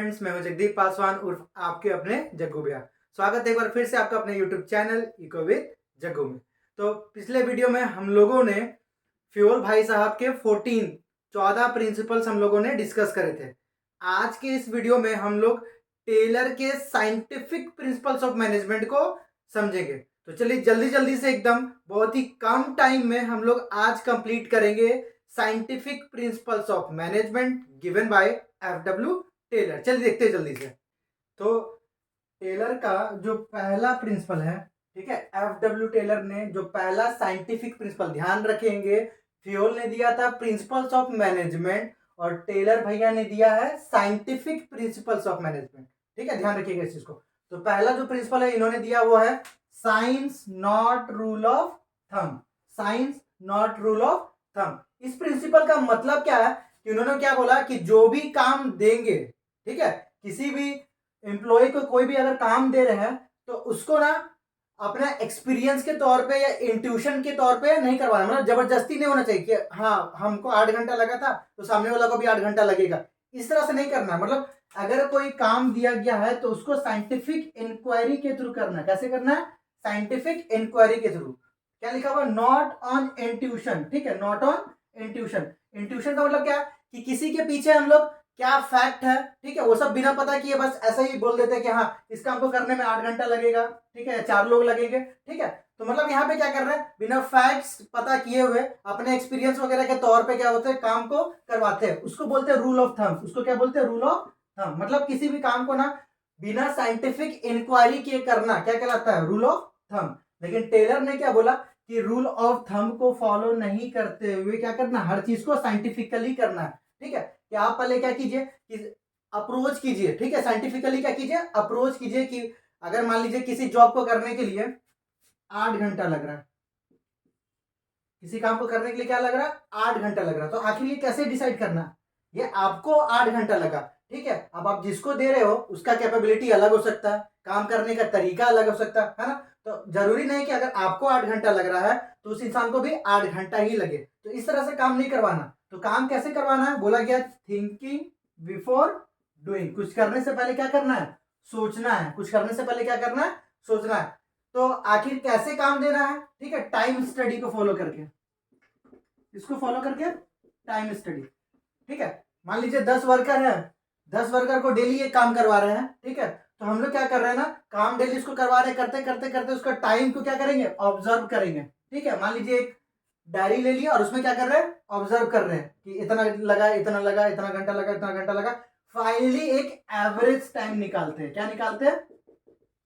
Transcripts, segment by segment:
Friends, मैं हूं जगदीप पासवान उर्फ आपके अपने जग्गू भैया। स्वागत है एक बार फिर से आपका अपने YouTube channel echo with Jaggu में। तो पिछले वीडियो में हम लोगों ने फ्योल भाई साहब के 14 प्रिंसिपल्स हम लोगों ने डिस्कस करे थे। आज के इस वीडियो में हम लोग टेलर के साइंटिफिक प्रिंसिपल्स ऑफ मैनेजमेंट को समझेंगे। तो चलिए जल्दी जल्दी से एकदम बहुत ही कम टाइम में हम लोग आज कंप्लीट करेंगे scientific principles of management given by F W. Taylor. चलिए देखते हैं जल्दी से। तो टेलर का जो पहला प्रिंसिपल है, ठीक है, एफ.डब्ल्यू. टेलर ने जो पहला साइंटिफिक प्रिंसिपल, ध्यान रखेंगे, फ्योल ने दिया था प्रिंसिपल्स ऑफ मैनेजमेंट और टेलर भैया ने दिया है साइंटिफिक प्रिंसिपल्स ऑफ मैनेजमेंट। ठीक है, ध्यान रखिएगा इस चीज को। तो पहला जो प्रिंसिपल है इन्होंने दिया वो है science not rule of thumb. Science not rule of thumb. इस प्रिंसिपल का मतलब क्या है कि उन्होंने क्या बोला कि जो भी काम देंगे, ठीक है, किसी भी एम्प्लॉय को कोई भी अगर काम दे रहे हैं तो उसको ना अपना एक्सपीरियंस के तौर पे या इंट्यूशन के तौर पे नहीं करवाना, मतलब जबरदस्ती नहीं होना चाहिए कि हाँ हमको 8 घंटा लगा था तो सामने वाला को भी 8 घंटा लगेगा, इस तरह से नहीं करना। मतलब अगर कोई काम दिया गया है तो उसको साइंटिफिक इंक्वायरी के थ्रू करना है। कैसे करना है? साइंटिफिक इंक्वायरी के थ्रू। क्या लिखा हुआ? Not on intuition. ठीक है, नॉट ऑन इंट्यूशन। इंट्यूशन का मतलब क्या? कि किसी के पीछे हम लोग क्या फैक्ट है, ठीक है, वो सब बिना पता किए बस ऐसा ही बोल देते हैं कि हाँ इस काम को करने में 8 घंटा लगेगा, ठीक है, 4 लोग लगेंगे, ठीक है। तो मतलब यहाँ पे क्या कर रहे हैं, बिना फैक्ट्स पता किए हुए अपने एक्सपीरियंस वगैरह के तौर पे क्या होते हैं, काम को करवाते हैं। उसको बोलते हैं रूल ऑफ थंब। उसको क्या बोलते हैं? Rule of thumb. मतलब किसी भी काम को ना बिना साइंटिफिक इंक्वायरी किए करना क्या कहलाता है? Rule of thumb. लेकिन टेलर ने क्या बोला कि रूल ऑफ थंब को फॉलो नहीं करते हुए क्या करना, हर चीज को साइंटिफिकली करना है। ठीक है, कि आप पहले क्या कीजिए कि अप्रोच कीजिए, ठीक है, साइंटिफिकली क्या कीजिए, अप्रोच कीजिए कि अगर मान लीजिए किसी जॉब को करने के लिए 8 घंटा लग रहा है, किसी काम को करने के लिए क्या लग रहा है? 8 घंटा लग रहा है। तो आखिर ये कैसे डिसाइड करना? ये आपको 8 घंटा लगा, ठीक है। अब आप जिसको दे रहे हो उसका कैपेबिलिटी अलग हो सकता है, काम करने का तरीका अलग हो सकता है ना। तो जरूरी नहीं कि अगर आपको 8 घंटा लग रहा है तो उस इंसान को भी 8 घंटा ही लगे। तो इस तरह से काम नहीं करवाना। तो काम कैसे करवाना है? बोला गया थिंकिंग बिफोर डूइंग। कुछ करने से पहले क्या करना है? सोचना है। कुछ करने से पहले क्या करना है? सोचना है। तो आखिर कैसे काम देना है? ठीक है, टाइम स्टडी को फॉलो करके। इसको फॉलो करके टाइम स्टडी। ठीक है, मान लीजिए 10 वर्कर है, 10 वर्कर को डेली एक काम करवा रहे हैं, ठीक है। तो हम लोग क्या कर रहे हैं ना, काम डेली इसको करवा रहे हैं, करते करते करते उसका टाइम को क्या करेंगे? ऑब्जर्व करेंगे। ठीक है, मान लीजिए एक डायरी ले लिया और उसमें क्या कर रहे हैं? ऑब्जर्व कर रहे हैं कि इतना लगा, इतना लगा, इतना घंटा लगा, इतना घंटा लगा। फाइनली एक एवरेज टाइम निकालते हैं। क्या निकालते हैं?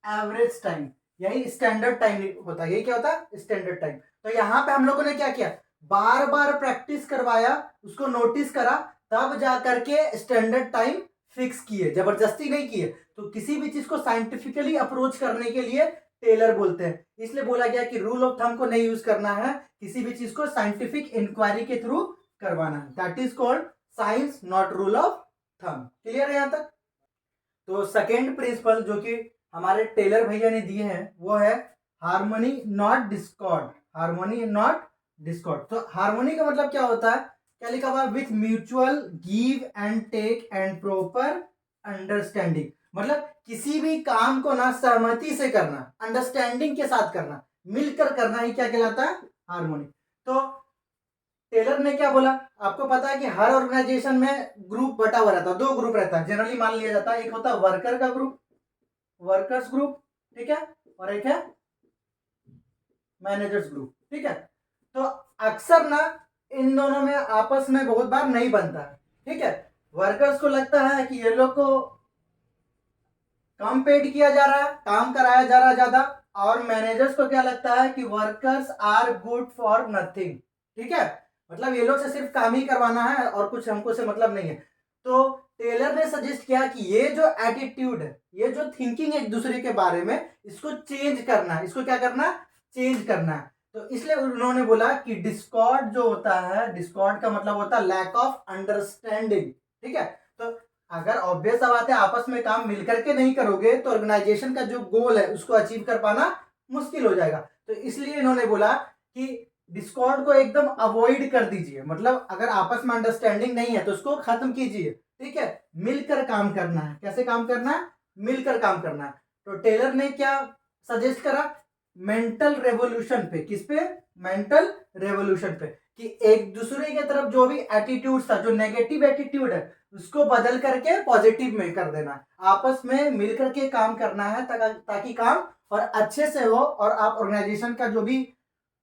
Average time. यही स्टैंडर्ड टाइम होता है। यही क्या होता है? Standard time. तो यहाँ पे हम लोगों ने क्या किया? बार बार प्रैक्टिस करवाया, उसको नोटिस करा, तब जा करके स्टैंडर्ड टाइम फिक्स किए, जबरदस्ती नहीं किए। तो किसी भी चीज को साइंटिफिकली अप्रोच करने के लिए टेलर बोलते हैं। इसलिए बोला गया कि रूल ऑफ थंब को नहीं यूज करना है, किसी भी चीज को साइंटिफिक इंक्वायरी के थ्रू करवाना है। That is called science not rule of thumb. Clear है यहां तक? तो सेकेंड प्रिंसिपल जो कि हमारे टेलर भैया ने दिए हैं वो है harmony not discord. Harmony not discord. तो हार्मोनी का मतलब क्या होता है? क्या लिखा हुआ है? With mutual give and take and proper understanding. मतलब किसी भी काम को ना सहमति से करना, अंडरस्टैंडिंग के साथ करना, मिलकर करना ही क्या कहलाता है? हार्मोनी। तो टेलर ने क्या बोला? आपको पता है कि हर ऑर्गेनाइजेशन में ग्रुप बटा हुआ रहता है, 2 ग्रुप रहता है, जनरली मान लिया जाता है। एक होता है वर्कर का ग्रुप, वर्कर्स ग्रुप, ठीक है, और एक है मैनेजर्स ग्रुप, ठीक है। तो अक्सर ना इन दोनों में आपस में बहुत बार नहीं बनता है, ठीक है। वर्कर्स को लगता है कि ये लोग को कम पेड किया जा रहा है, काम कराया जा रहा है ज्यादा, और मैनेजर्स को क्या लगता है कि workers are good for nothing, ठीक है। मतलब ये लोग से सिर्फ काम ही करवाना है और कुछ हमको से मतलब नहीं है। तो टेलर ने सजेस्ट किया कि ये जो एटीट्यूड है, ये जो थिंकिंग एक दूसरे के बारे में, इसको चेंज करना है। इसको क्या करना है? चेंज करना है। तो इसलिए उन्होंने बोला कि डिस्कॉर्ड जो होता है, डिस्कॉर्ड का मतलब होता है लैक ऑफ अंडरस्टैंडिंग, ठीक है। तो अगर ऑब्वियस बात है आपस में काम मिलकर के नहीं करोगे तो ऑर्गेनाइजेशन का जो गोल है उसको अचीव कर पाना मुश्किल हो जाएगा। तो इसलिए इन्होंने बोला कि डिस्कॉर्ड को एकदम अवॉइड कर दीजिए। मतलब अगर आपस में अंडरस्टैंडिंग नहीं है तो उसको खत्म कीजिए, ठीक है। मिलकर काम करना है। कैसे काम करना है? मिलकर काम करना है। तो टेलर ने क्या सजेस्ट करा? मेंटल रेवोल्यूशन पे। किस पे? मेंटल रेवोल्यूशन पे, कि एक दूसरे की तरफ जो भी एटीट्यूड था, जो नेगेटिव एटीट्यूड है, उसको बदल करके पॉजिटिव में कर देना। आपस में मिलकर के काम करना है ताकि काम और अच्छे से हो और आप ऑर्गेनाइजेशन का जो भी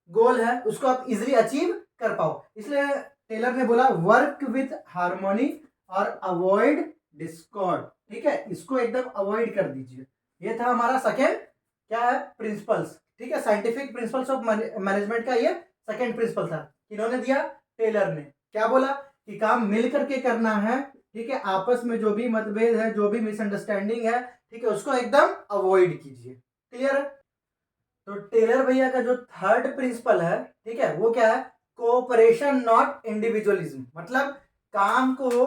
गोल है उसको आप इजिली अचीव कर पाओ। इसलिए टेलर ने बोला वर्क विथ हार्मोनी और अवॉइड डिस्कॉर्ड। ठीक है, इसको एकदम अवॉइड कर दीजिए। ये था हमारा सेकेंड क्या है? प्रिंसिपल्स। ठीक है, साइंटिफिक प्रिंसिपल्स ऑफ मैनेजमेंट का ये सेकेंड प्रिंसिपल था। इन्होंने दिया? टेलर ने। क्या बोला? कि काम मिल करके करना है। ठीक है, आपस में जो भी मतभेद है, जो भी मिसअंडरस्टैंडिंग है, ठीक है, उसको एकदम अवॉइड कीजिए। क्लियर है? तो टेलर भैया का जो थर्ड प्रिंसिपल है, ठीक है, वो क्या है? Cooperation not individualism. मतलब काम को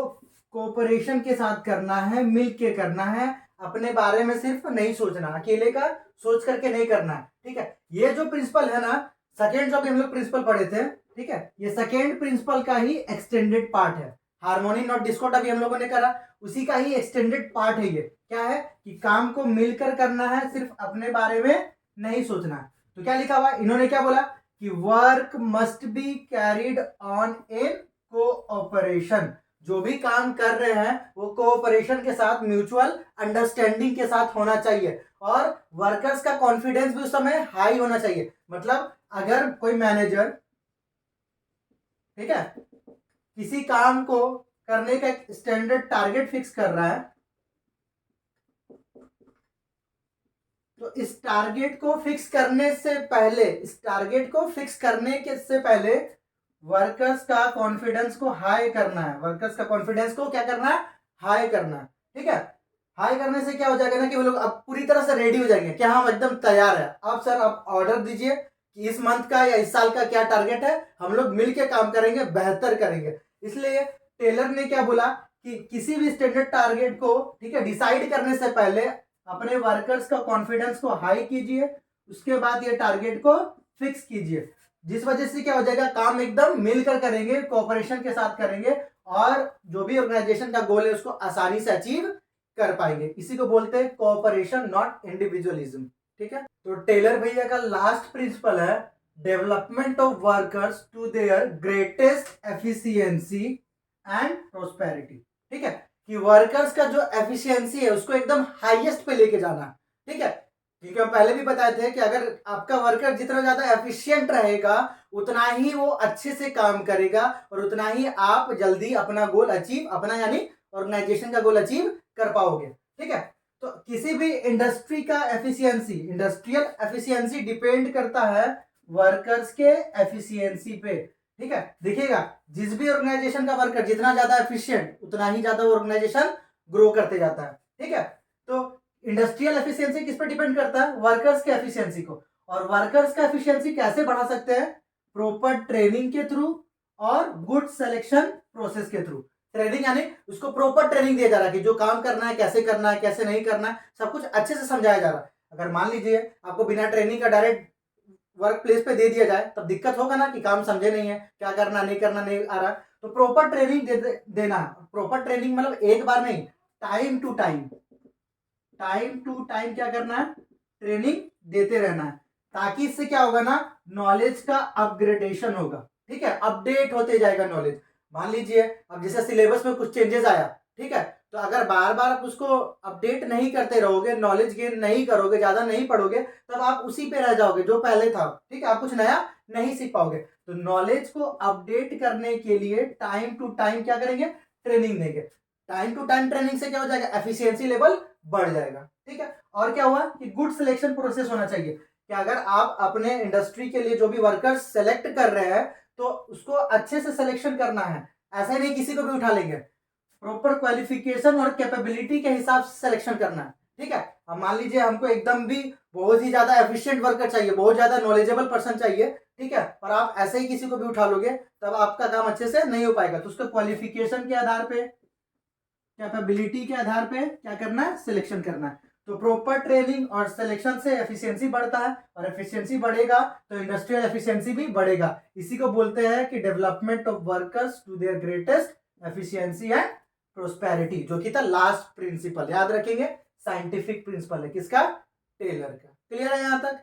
कोऑपरेशन के साथ करना है, मिल के करना है, अपने बारे में सिर्फ नहीं सोचना, अकेले का सोच करके नहीं करना है। ठीक है, ये जो प्रिंसिपल है ना, सेकेंड जो भी हम लोग प्रिंसिपल पढ़े थे, ठीक है, ये सेकेंड प्रिंसिपल का ही एक्सटेंडेड पार्ट है। हार्मोनी नॉट डिस्कॉर्ड अभी हम लोगों ने करा, उसी का ही एक्सटेंडेड पार्ट है ये। क्या है? कि काम को मिलकर करना है, सिर्फ अपने बारे में नहीं सोचना। तो क्या लिखा हुआ? इन्होंने क्या बोला? कि work must be carried on in cooperation. जो भी काम कर रहे हैं वो कोऑपरेशन के साथ, म्यूचुअल अंडरस्टैंडिंग के साथ होना चाहिए, और वर्कर्स का कॉन्फिडेंस भी उस समय हाई होना चाहिए। मतलब अगर कोई मैनेजर, ठीक है, किसी काम को करने का एक स्टैंडर्ड टारगेट फिक्स कर रहा है, तो इस टारगेट को फिक्स करने से पहले, वर्कर्स का कॉन्फिडेंस को हाई करना है। वर्कर्स का कॉन्फिडेंस को क्या करना है? हाई करना है। ठीक है, हाई करने से क्या हो जाएगा ना, कि वो लोग अब पूरी तरह से रेडी हो जाएंगे कि हम एकदम तैयार है। अब सर आप ऑर्डर दीजिए कि इस मंथ का या इस साल का क्या टारगेट है, हम लोग मिलके काम करेंगे, बेहतर करेंगे। इसलिए टेलर ने क्या बोला कि किसी भी स्टैंडर्ड टारगेट को, ठीक है, डिसाइड करने से पहले अपने वर्कर्स का कॉन्फिडेंस को हाई कीजिए, उसके बाद ये टारगेट को फिक्स कीजिए। जिस वजह से क्या हो जाएगा, काम एकदम मिलकर करेंगे, कोऑपरेशन के साथ करेंगे, और जो भी ऑर्गेनाइजेशन का गोल है उसको आसानी से अचीव कर पाएंगे। इसी को बोलते हैं कोऑपरेशन नॉट इंडिविजुअलिज्म। ठीक है, तो टेलर भैया का लास्ट प्रिंसिपल है development of workers to their greatest efficiency and prosperity. ठीक है, कि वर्कर्स का जो एफिशिएंसी है उसको एकदम हाईएस्ट पे लेके जाना। ठीक है, क्योंकि हम पहले भी बताए थे कि अगर आपका वर्कर जितना ज्यादा एफिशिएंट रहेगा, उतना ही वो अच्छे से काम करेगा, और उतना ही आप जल्दी अपना गोल अचीव, अपना यानी ऑर्गेनाइजेशन का गोल अचीव कर पाओगे। ठीक है, तो किसी भी इंडस्ट्री का एफिशिएंसी, इंडस्ट्रियल एफिशिएंसी डिपेंड करता है वर्कर्स के एफिशिएंसी पे। ठीक है, देखिएगा जिस भी ऑर्गेनाइजेशन का वर्कर जितना ज्यादा एफिशिएंट, उतना ही ज्यादा ऑर्गेनाइजेशन ग्रो करते जाता है। ठीक है, तो इंडस्ट्रियल एफिशिएंसी किस पे डिपेंड करता है? वर्कर्स के एफिशिएंसी को। और वर्कर्स का एफिशिएंसी कैसे बढ़ा सकते हैं? प्रॉपर ट्रेनिंग के थ्रू और गुड सिलेक्शन प्रोसेस के थ्रू। ट्रेनिंग यानी उसको प्रॉपर ट्रेनिंग दिया जा रहा है कि जो काम करना है, कैसे नहीं करना है, सब कुछ अच्छे से समझाया जा रहा है। अगर मान लीजिए आपको बिना ट्रेनिंग का डायरेक्ट वर्क प्लेस पे दे दिया जाए, तब दिक्कत होगा ना, कि काम समझे नहीं है, क्या करना नहीं करना नहीं आ रहा। तो प्रॉपर ट्रेनिंग देना। प्रॉपर ट्रेनिंग मतलब एक बार नहीं, टाइम टू टाइम क्या करना है? ट्रेनिंग देते रहना है, ताकि इससे क्या होगा ना, नॉलेज का अपग्रेडेशन होगा। ठीक है, अपडेट होते जाएगा नॉलेज। मान लीजिए अब जैसे सिलेबस में कुछ चेंजेस आया, ठीक है, तो अगर बार बार आप उसको अपडेट नहीं करते रहोगे, नॉलेज गेन नहीं करोगे, ज्यादा नहीं पढ़ोगे, तब आप उसी पे रह जाओगे जो पहले था। ठीक है, आप कुछ नया नहीं सीख पाओगे। तो नॉलेज को अपडेट करने के लिए टाइम टू टाइम क्या करेंगे? ट्रेनिंग देंगे। टाइम टू टाइम ट्रेनिंग से क्या हो जाएगा? एफिशिएंसी लेवल बढ़ जाएगा। ठीक है, और क्या हुआ कि गुड सिलेक्शन प्रोसेस होना चाहिए, कि अगर आप अपने इंडस्ट्री के लिए जो भी वर्कर्स सेलेक्ट कर रहे हैं, तो उसको अच्छे से सिलेक्शन करना है। ऐसा नहीं किसी को भी उठा लेंगे, प्रॉपर क्वालिफिकेशन और कैपेबिलिटी के हिसाब से सिलेक्शन करना है। ठीक है, अब मान लीजिए हमको एकदम भी बहुत ही ज्यादा एफिशिएंट वर्कर चाहिए, बहुत ज्यादा नॉलेजेबल पर्सन चाहिए, ठीक है, पर आप ऐसे ही किसी को भी उठा लोगे, तब आपका काम अच्छे से नहीं हो पाएगा। तो उसको क्वालिफिकेशन के आधार पे, कैपेबिलिटी के आधार पे क्या करना है? सिलेक्शन करना है। तो प्रॉपर ट्रेनिंग और सिलेक्शन से एफिशिएंसी बढ़ता है, और एफिशिएंसी बढ़ेगा तो इंडस्ट्रियल एफिशिएंसी भी बढ़ेगा। इसी को बोलते हैं कि development of workers to their greatest efficiency and prosperity, जो कि था लास्ट प्रिंसिपल, याद रखेंगे साइंटिफिक प्रिंसिपल है किसका, टेलर का। क्लियर है यहां तक?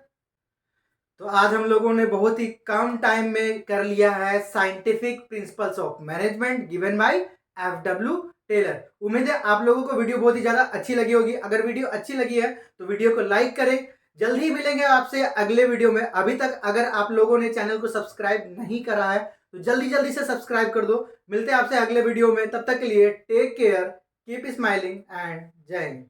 तो आज हम लोगों ने बहुत ही कम टाइम में कर लिया है scientific principles of management given by F W. Taylor. उम्मीद है आप लोगों को वीडियो बहुत ही ज्यादा अच्छी लगी होगी। अगर वीडियो अच्छी लगी है तो वीडियो को लाइक करें। जल्द ही मिलेंगे आपसे अगले वीडियो में। अभी तक अगर आप लोगों ने चैनल को सब्सक्राइब नहीं करा है तो जल्दी जल्दी से सब्सक्राइब कर दो। मिलते हैं आपसे अगले वीडियो में, तब तक के लिए take care, keep smiling and जय हिंद।